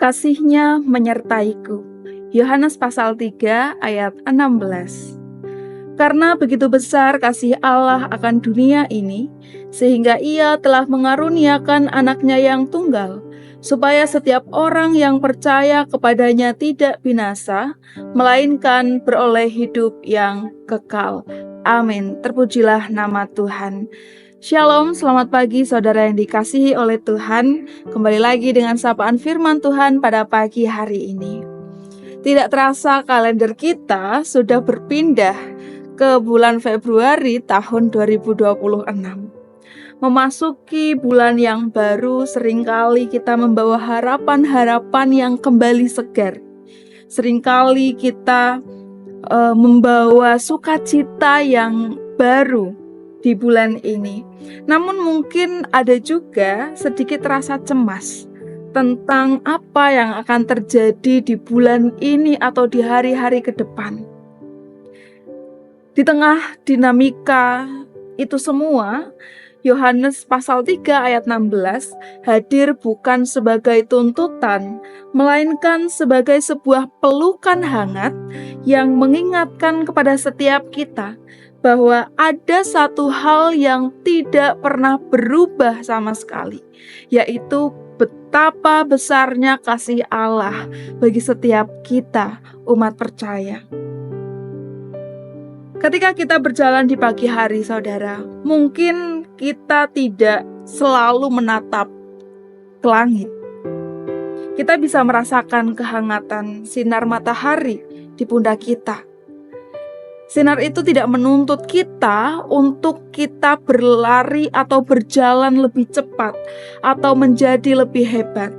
Kasih-Nya menyertaiku. Yohanes pasal 3 ayat 16. Karena begitu besar kasih Allah akan dunia ini, sehingga Ia telah mengaruniakan anaknya yang tunggal, supaya setiap orang yang percaya kepadanya tidak binasa, melainkan beroleh hidup yang kekal. Amin. Terpujilah nama Tuhan. Shalom, selamat pagi saudara yang dikasihi oleh Tuhan. Kembali lagi dengan sapaan firman Tuhan pada pagi hari ini. Tidak terasa kalender kita sudah berpindah ke bulan Februari tahun 2026. Memasuki bulan yang baru, seringkali kita membawa harapan-harapan yang kembali segar. Seringkali kita membawa sukacita yang baru di bulan ini. Namun mungkin ada juga sedikit rasa cemas tentang apa yang akan terjadi di bulan ini atau di hari-hari ke depan. Di tengah dinamika itu semua, Yohanes pasal 3 ayat 16 hadir bukan sebagai tuntutan, melainkan sebagai sebuah pelukan hangat yang mengingatkan kepada setiap kita bahwa ada satu hal yang tidak pernah berubah sama sekali, yaitu betapa besarnya kasih Allah bagi setiap kita, umat percaya. Ketika kita berjalan di pagi hari, saudara, mungkin kita tidak selalu menatap ke langit. Kita bisa merasakan kehangatan sinar matahari di pundak kita. Sinar itu tidak menuntut kita untuk kita berlari atau berjalan lebih cepat atau menjadi lebih hebat.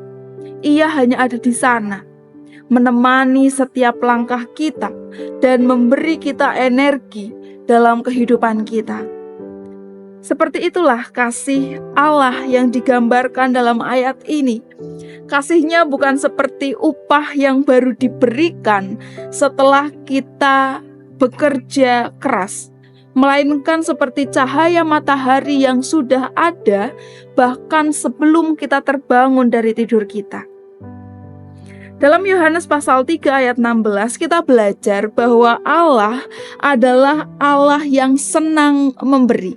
Ia hanya ada di sana, menemani setiap langkah kita dan memberi kita energi dalam kehidupan kita. Seperti itulah kasih Allah yang digambarkan dalam ayat ini. Kasih-Nya bukan seperti upah yang baru diberikan setelah kita bekerja keras, melainkan seperti cahaya matahari yang sudah ada bahkan sebelum kita terbangun dari tidur kita. Dalam Yohanes pasal 3 ayat 16 kita belajar bahwa Allah adalah Allah yang senang memberi.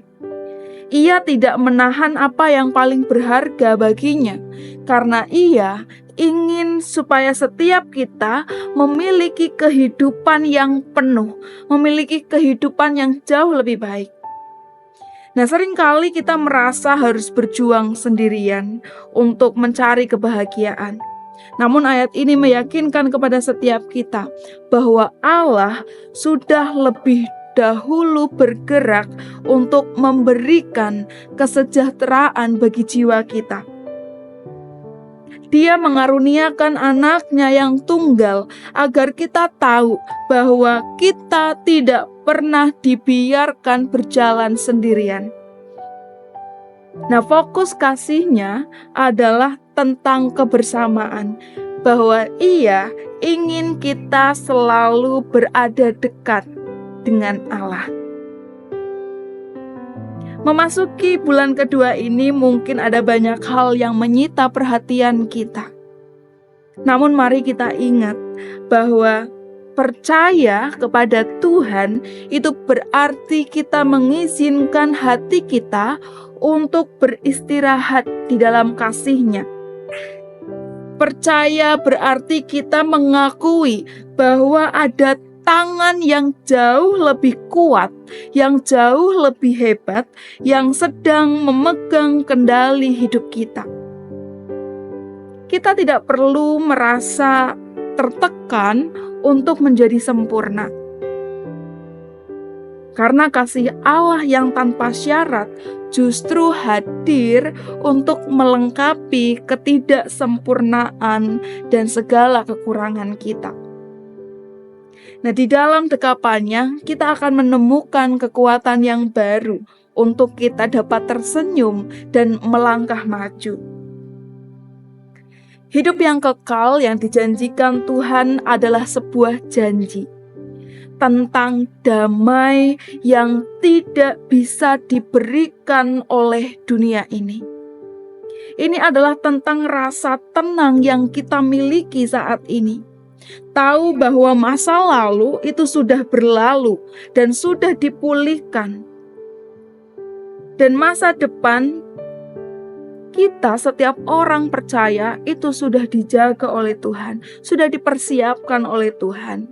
Ia tidak menahan apa yang paling berharga baginya, karena Ia ingin supaya setiap kita memiliki kehidupan yang penuh, memiliki kehidupan yang jauh lebih baik. Nah, seringkali kita merasa harus berjuang sendirian untuk mencari kebahagiaan. Namun ayat ini meyakinkan kepada setiap kita bahwa Allah sudah lebih dahulu bergerak untuk memberikan kesejahteraan bagi jiwa kita. Dia mengaruniakan anaknya yang tunggal agar kita tahu bahwa kita tidak pernah dibiarkan berjalan sendirian. Nah, fokus kasih-Nya adalah tentang kebersamaan, bahwa Ia ingin kita selalu berada dekat dengan Allah. Memasuki bulan kedua ini mungkin ada banyak hal yang menyita perhatian kita. Namun mari kita ingat bahwa percaya kepada Tuhan itu berarti kita mengizinkan hati kita untuk beristirahat di dalam kasih-Nya. Percaya berarti kita mengakui bahwa ada tangan yang jauh lebih kuat, yang jauh lebih hebat, yang sedang memegang kendali hidup kita. Kita tidak perlu merasa tertekan untuk menjadi sempurna. Karena kasih Allah yang tanpa syarat justru hadir untuk melengkapi ketidaksempurnaan dan segala kekurangan kita. Nah, di dalam dekapannya kita akan menemukan kekuatan yang baru untuk kita dapat tersenyum dan melangkah maju. Hidup yang kekal yang dijanjikan Tuhan adalah sebuah janji tentang damai yang tidak bisa diberikan oleh dunia ini. Ini adalah tentang rasa tenang yang kita miliki saat ini. Tahu bahwa masa lalu itu sudah berlalu dan sudah dipulihkan. Dan masa depan kita, setiap orang percaya, itu sudah dijaga oleh Tuhan, sudah dipersiapkan oleh Tuhan.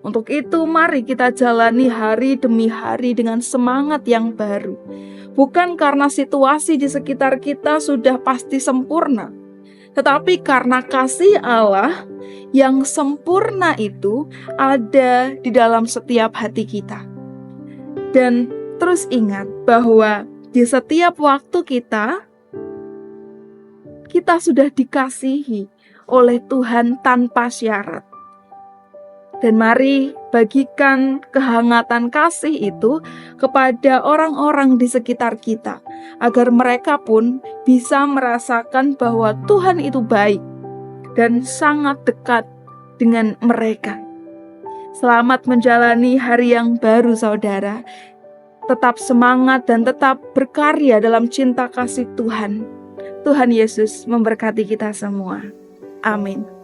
Untuk itu mari kita jalani hari demi hari dengan semangat yang baru. Bukan karena situasi di sekitar kita sudah pasti sempurna, tetapi karena kasih Allah yang sempurna itu ada di dalam setiap hati kita. Dan terus ingat bahwa di setiap waktu kita sudah dikasihi oleh Tuhan tanpa syarat. Dan mari bagikan kehangatan kasih itu kepada orang-orang di sekitar kita, agar mereka pun bisa merasakan bahwa Tuhan itu baik dan sangat dekat dengan mereka. Selamat menjalani hari yang baru, saudara. Tetap semangat dan tetap berkarya dalam cinta kasih Tuhan. Tuhan Yesus memberkati kita semua. Amin.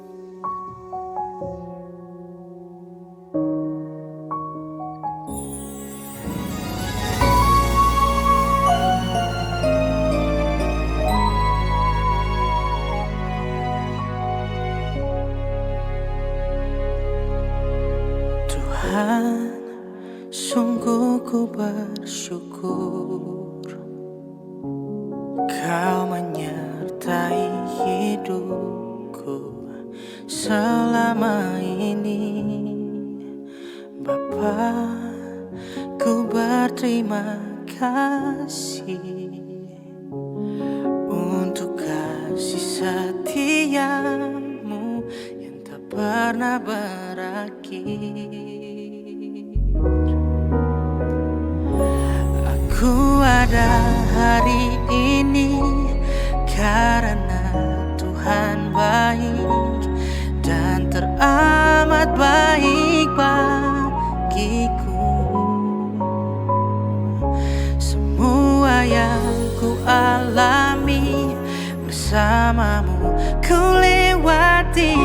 Tuhan, sungguh ku bersyukur Kau menyertai hidupku selama ini. Bapa, ku berterima kasih untuk kasih setiamu yang tak pernah berakhir. Aku ada hari ini karena Tuhan baik dan teramat baik bagiku. Semua yang ku alami bersamamu ku lewati,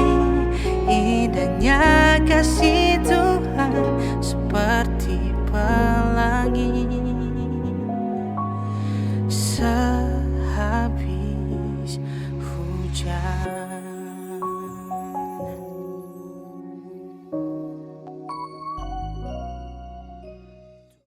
indahnya kasih Tuhan seperti